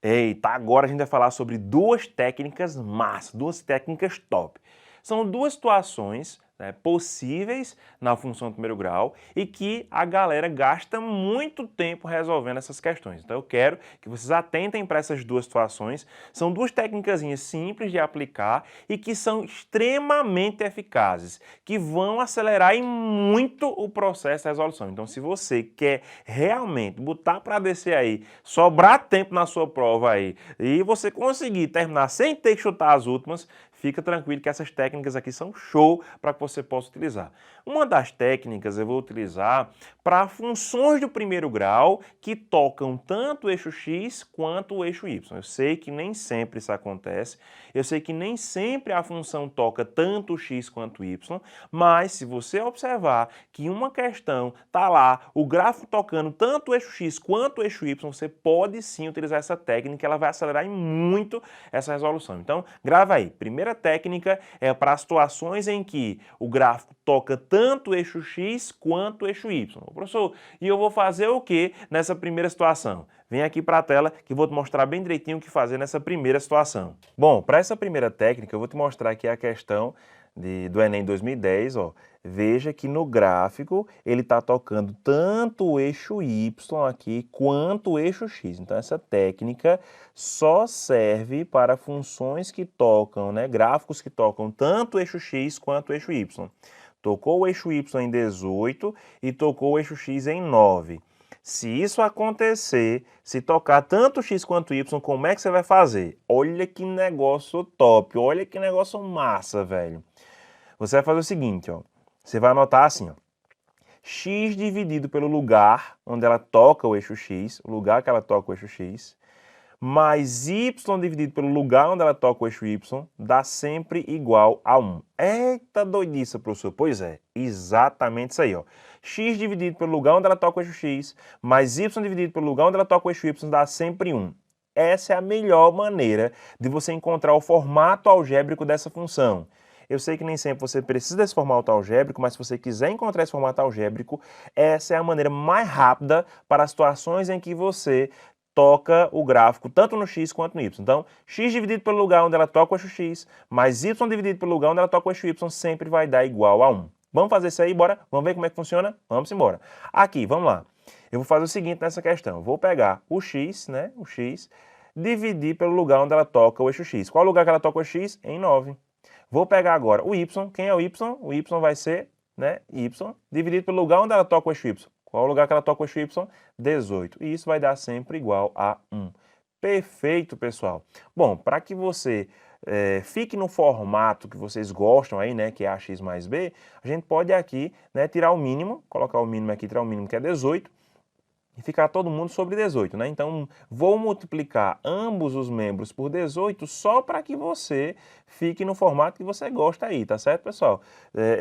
Eita, agora a gente vai falar sobre duas técnicas massa, duas técnicas top. São duas situações, né, possíveis na função do primeiro grau e que a galera gasta muito tempo resolvendo essas questões. Então eu quero que vocês atentem para essas duas situações. São duas técnicas simples de aplicar e que são extremamente eficazes, que vão acelerar em muito o processo de resolução. Então se você quer realmente botar para descer aí, sobrar tempo na sua prova aí e você conseguir terminar sem ter que chutar as últimas, fica tranquilo que essas técnicas aqui são show para que você possa utilizar. Uma das técnicas eu vou utilizar para funções do primeiro grau que tocam tanto o eixo X quanto o eixo Y. Eu sei que nem sempre isso acontece, eu sei que nem sempre a função toca tanto o X quanto o Y, mas se você observar que uma questão está lá, o gráfico tocando tanto o eixo X quanto o eixo Y, você pode sim utilizar essa técnica, ela vai acelerar em muito essa resolução. Então, grava aí. Primeira técnica é para situações em que o gráfico toca tanto o eixo X quanto o eixo Y. Professor, e eu vou fazer o que nessa primeira situação? Vem aqui para a tela que eu vou te mostrar bem direitinho o que fazer nessa primeira situação. Bom, para essa primeira técnica eu vou te mostrar aqui a questão do Enem 2010, ó. Veja que no gráfico ele está tocando tanto o eixo Y aqui quanto o eixo X. Então essa técnica só serve para funções que tocam, né, gráficos que tocam tanto o eixo X quanto o eixo Y. Tocou o eixo Y em 18 e tocou o eixo X em 9. Se isso acontecer, se tocar tanto X quanto Y, como é que você vai fazer? Olha que negócio top, olha que negócio massa, velho. Você vai fazer o seguinte, ó. Você vai anotar assim, ó. X dividido pelo lugar onde ela toca o eixo X, o lugar que ela toca o eixo X, mais Y dividido pelo lugar onde ela toca o eixo Y, dá sempre igual a 1. Eita doidice, professor. Pois é, exatamente isso aí, ó. X dividido pelo lugar onde ela toca o eixo X, mais Y dividido pelo lugar onde ela toca o eixo Y, dá sempre 1. Essa é a melhor maneira de você encontrar o formato algébrico dessa função. Eu sei que nem sempre você precisa desse formato algébrico, mas se você quiser encontrar esse formato algébrico, essa é a maneira mais rápida para as situações em que você toca o gráfico tanto no X quanto no Y. Então, X dividido pelo lugar onde ela toca o eixo X, mais Y dividido pelo lugar onde ela toca o eixo Y, sempre vai dar igual a 1. Vamos fazer isso aí, bora? Vamos ver como é que funciona? Vamos embora. Aqui, vamos lá. Eu vou fazer o seguinte nessa questão. Vou pegar o X, né, o X, dividir pelo lugar onde ela toca o eixo X. Qual lugar que ela toca o X? Em 9. Vou pegar agora o Y. Quem é o Y? O Y vai ser, né, Y, dividido pelo lugar onde ela toca o eixo Y. Qual o lugar que ela toca o eixo Y? 18. E isso vai dar sempre igual a 1. Perfeito, pessoal. Bom, para que você fique no formato que vocês gostam aí, né, que é AX mais B, a gente pode aqui, né, tirar o mínimo, colocar o mínimo aqui, tirar o mínimo que é 18, e ficar todo mundo sobre 18, né? Então, vou multiplicar ambos os membros por 18 só para que você fique no formato que você gosta aí, tá certo, pessoal?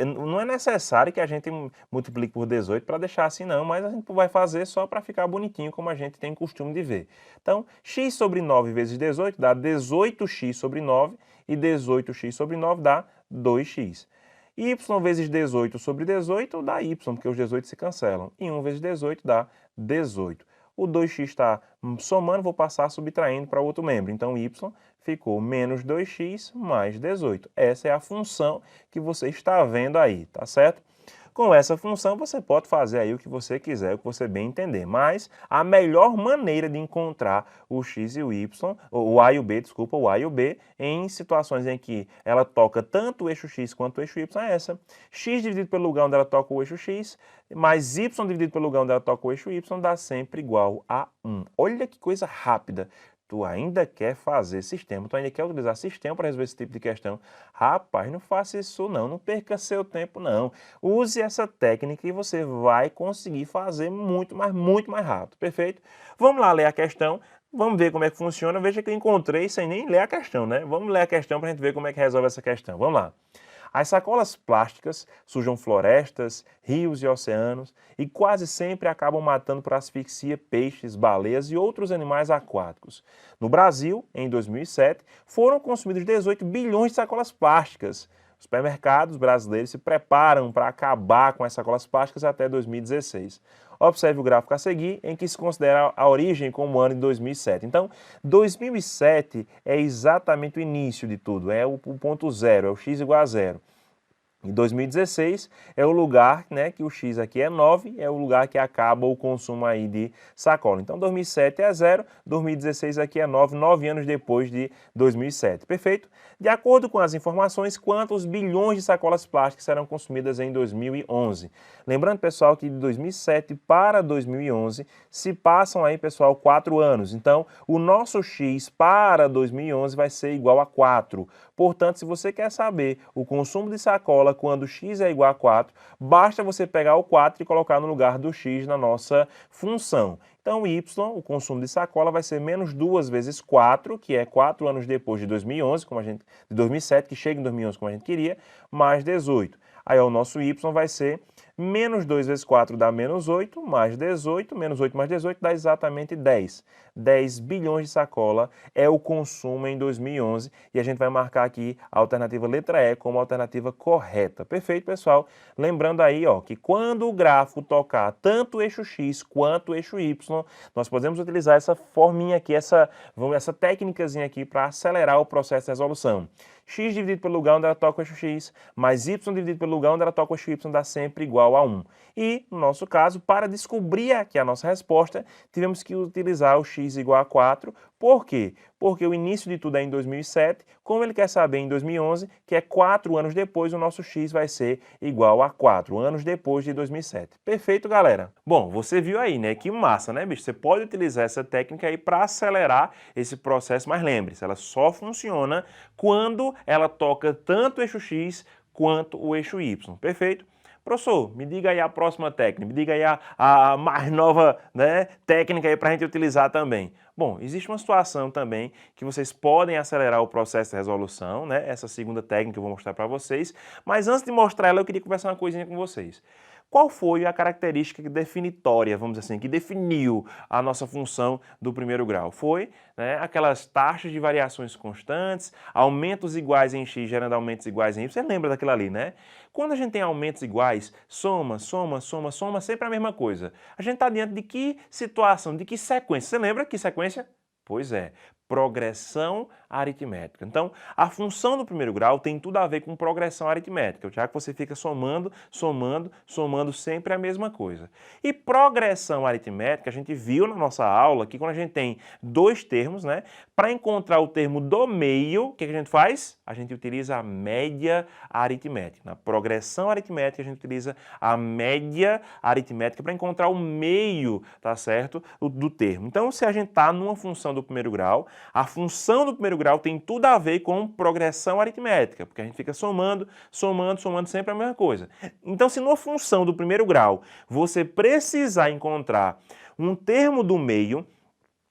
Não é necessário que a gente multiplique por 18 para deixar assim não, mas a gente vai fazer só para ficar bonitinho, como a gente tem costume de ver. Então, x sobre 9 vezes 18 dá 18x sobre 9 e 18x sobre 9 dá 2x. Y vezes 18 sobre 18 dá y, porque os 18 se cancelam. E 1 vezes 18 dá 18. O 2x está somando, vou passar subtraindo para o outro membro. Então, y ficou menos 2x mais 18. Essa é a função que você está vendo aí, tá certo? Com essa função, você pode fazer aí o que você quiser, o que você bem entender. Mas a melhor maneira de encontrar o x e o y, o a e o b, desculpa, o a e o b, em situações em que ela toca tanto o eixo x quanto o eixo y é essa. X dividido pelo lugar onde ela toca o eixo x, mais y dividido pelo lugar onde ela toca o eixo y, dá sempre igual a 1. Olha que coisa rápida. Tu ainda quer fazer sistema, tu ainda quer utilizar sistema para resolver esse tipo de questão. Rapaz, não faça isso não, não perca seu tempo não. Use essa técnica e você vai conseguir fazer muito mais rápido, perfeito? Vamos lá ler a questão, vamos ver como é que funciona. Veja que eu encontrei sem nem ler a questão, né? Vamos ler a questão para a gente ver como é que resolve essa questão. Vamos lá. As sacolas plásticas sujam florestas, rios e oceanos e quase sempre acabam matando por asfixia peixes, baleias e outros animais aquáticos. No Brasil, em 2007, foram consumidos 18 bilhões de sacolas plásticas. Os supermercados brasileiros se preparam para acabar com as sacolas plásticas até 2016. Observe o gráfico a seguir, em que se considera a origem como o ano de 2007. Então, 2007 é exatamente o início de tudo, é o ponto zero, é o x igual a zero. Em 2016 é o lugar, né, que o x aqui é 9, é o lugar que acaba o consumo aí de sacola. Então 2007 é 0, 2016 aqui é 9, 9 anos depois de 2007. Perfeito? De acordo com as informações, quantos bilhões de sacolas plásticas serão consumidas em 2011? Lembrando, pessoal, que de 2007 para 2011 se passam aí, pessoal, 4 anos. Então, o nosso x para 2011 vai ser igual a 4. Portanto, se você quer saber o consumo de sacola quando x é igual a 4, basta você pegar o 4 e colocar no lugar do x na nossa função. Então, y, o consumo de sacola, vai ser menos 2 vezes 4, que é 4 anos depois de 2011, de 2007, que chega em 2011 como a gente queria, mais 18. Aí o nosso y vai ser menos 2 vezes 4 dá menos 8, mais 18, menos 8 mais 18 dá exatamente 10. 10 bilhões de sacola é o consumo em 2011 e a gente vai marcar aqui a alternativa letra E como a alternativa correta. Perfeito, pessoal? Lembrando aí, ó, que quando o gráfico tocar tanto o eixo X quanto o eixo Y, nós podemos utilizar essa forminha aqui, essa técnicazinha aqui para acelerar o processo de resolução. X dividido pelo lugar onde ela toca o eixo X, mais Y dividido pelo lugar onde ela toca o eixo Y dá sempre igual a 1. E, no nosso caso, para descobrir aqui a nossa resposta, tivemos que utilizar o X igual a 4. Por quê? Porque o início de tudo é em 2007, como ele quer saber em 2011, que é 4 anos depois, o nosso X vai ser igual a 4 anos depois de 2007. Perfeito, galera? Bom, você viu aí, né? Que massa, né, bicho? Você pode utilizar essa técnica aí para acelerar esse processo, mas lembre-se, ela só funciona quando ela toca tanto o eixo X quanto o eixo Y. Perfeito? Professor, me diga aí a próxima técnica, me diga aí a mais nova, né, técnica aí para a gente utilizar também. Bom, existe uma situação também que vocês podem acelerar o processo de resolução, né? Essa segunda técnica eu vou mostrar para vocês, mas antes de mostrar ela eu queria conversar uma coisinha com vocês. Qual foi a característica definitória, vamos dizer assim, que definiu a nossa função do primeiro grau? Foi, né, aquelas taxas de variações constantes, aumentos iguais em x gerando aumentos iguais em y. Você lembra daquilo ali, né? Quando a gente tem aumentos iguais, soma, sempre a mesma coisa. A gente está diante de que situação, de que sequência? Você lembra que sequência? Pois é, progressão aritmética. Então, a função do primeiro grau tem tudo a ver com progressão aritmética, já que você fica somando sempre a mesma coisa. E progressão aritmética, a gente viu na nossa aula que quando a gente tem dois termos, né, para encontrar o termo do meio, o que a gente faz? A gente utiliza a média aritmética. Na progressão aritmética, a gente utiliza a média aritmética para encontrar o meio, tá certo, do termo. Então, se a gente está numa função do primeiro grau, a função do primeiro grau tem tudo a ver com progressão aritmética, porque a gente fica somando sempre a mesma coisa. Então, se numa função do primeiro grau você precisar encontrar um termo do meio,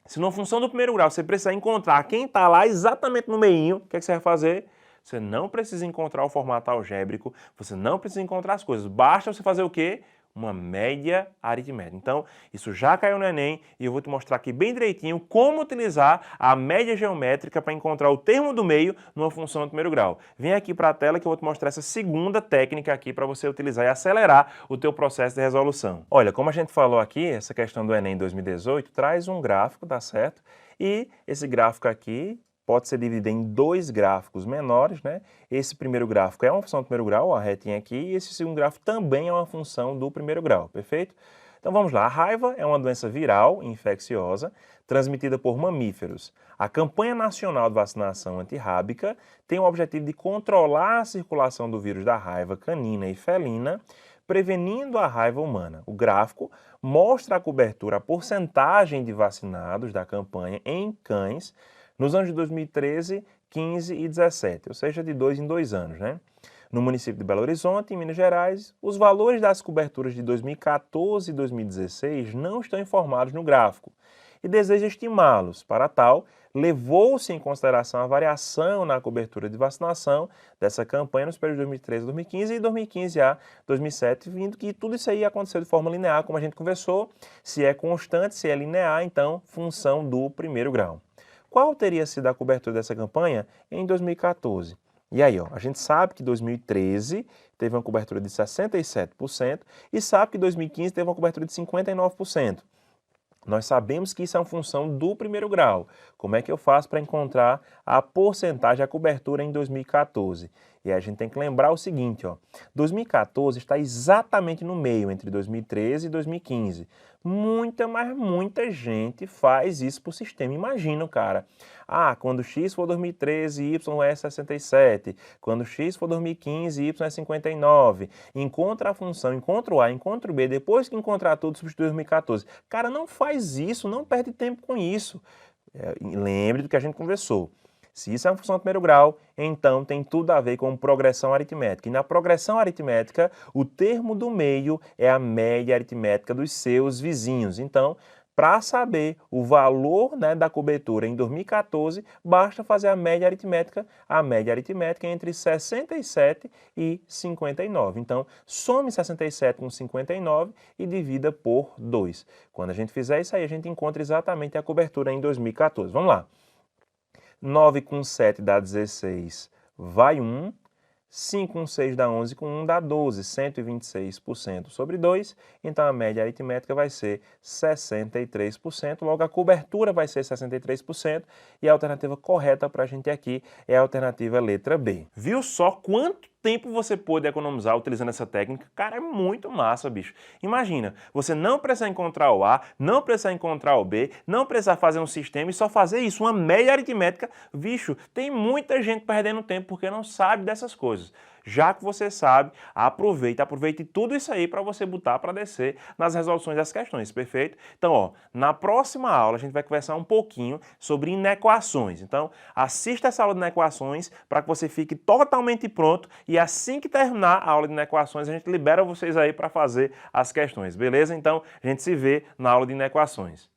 se numa função do primeiro grau você precisar encontrar quem está lá exatamente no meinho, o que é que você vai fazer? Você não precisa encontrar o formato algébrico, você não precisa encontrar as coisas, basta você fazer o quê? Uma média aritmética. Então, isso já caiu no Enem e eu vou te mostrar aqui bem direitinho como utilizar a média geométrica para encontrar o termo do meio numa função do primeiro grau. Vem aqui para a tela que eu vou te mostrar essa segunda técnica aqui para você utilizar e acelerar o teu processo de resolução. Olha, como a gente falou aqui, essa questão do Enem 2018 traz um gráfico, tá certo? E esse gráfico aqui pode ser dividido em dois gráficos menores, né? Esse primeiro gráfico é uma função do primeiro grau, a retinha aqui, e esse segundo gráfico também é uma função do primeiro grau, perfeito? Então vamos lá, a raiva é uma doença viral infecciosa transmitida por mamíferos. A campanha nacional de vacinação antirrábica tem o objetivo de controlar a circulação do vírus da raiva canina e felina, prevenindo a raiva humana. O gráfico mostra a cobertura, a porcentagem de vacinados da campanha em cães nos anos de 2013, 15 e 17, ou seja, de 2 em 2 anos, né? No município de Belo Horizonte, em Minas Gerais, os valores das coberturas de 2014 e 2016 não estão informados no gráfico e deseja estimá-los. Para tal, levou-se em consideração a variação na cobertura de vacinação dessa campanha nos períodos de 2013 a 2015 e 2015 a 2007, vindo que tudo isso aí aconteceu de forma linear, como a gente conversou. Se é constante, se é linear, então função do primeiro grau. Qual teria sido a cobertura dessa campanha em 2014? E aí, ó, a gente sabe que 2013 teve uma cobertura de 67% e sabe que 2015 teve uma cobertura de 59%. Nós sabemos que isso é uma função do primeiro grau. Como é que eu faço para encontrar a porcentagem, a cobertura em 2014? E aí a gente tem que lembrar o seguinte, ó, 2014 está exatamente no meio, entre 2013 e 2015. Mas muita gente faz isso por sistema. Imagina, cara. Quando X for 2013, Y é 67. Quando X for 2015, Y é 59. Encontra a função, encontra o A, encontra o B. Depois que encontrar tudo, substitui 2014. Cara, não faz isso, não perde tempo com isso. Lembre do que a gente conversou. Se isso é uma função de primeiro grau, então tem tudo a ver com progressão aritmética. E na progressão aritmética, o termo do meio é a média aritmética dos seus vizinhos. Então, para saber o valor, né, da cobertura em 2014, basta fazer a média aritmética. A média aritmética é entre 67 e 59. Então, some 67 com 59 e divida por 2. Quando a gente fizer isso aí, a gente encontra exatamente a cobertura em 2014. Vamos lá. 9 com 7 dá 16, vai 1. 5 com 6 dá 11, com 1 dá 12, 126% sobre 2, então a média aritmética vai ser 63%, logo a cobertura vai ser 63% e a alternativa correta para a gente aqui é a alternativa letra B. Viu só quanto tempo você pode economizar utilizando essa técnica? Cara, é muito massa, bicho. Imagina, você não precisar encontrar o A, não precisar encontrar o B, não precisar fazer um sistema e só fazer isso, uma média aritmética. Bicho, tem muita gente perdendo tempo porque não sabe dessas coisas. Já que você sabe, aproveite tudo isso aí para você botar para descer nas resoluções das questões, perfeito? Então, ó, na próxima aula a gente vai conversar um pouquinho sobre inequações. Então, assista essa aula de inequações para que você fique totalmente pronto e assim que terminar a aula de inequações a gente libera vocês aí para fazer as questões, beleza? Então, a gente se vê na aula de inequações.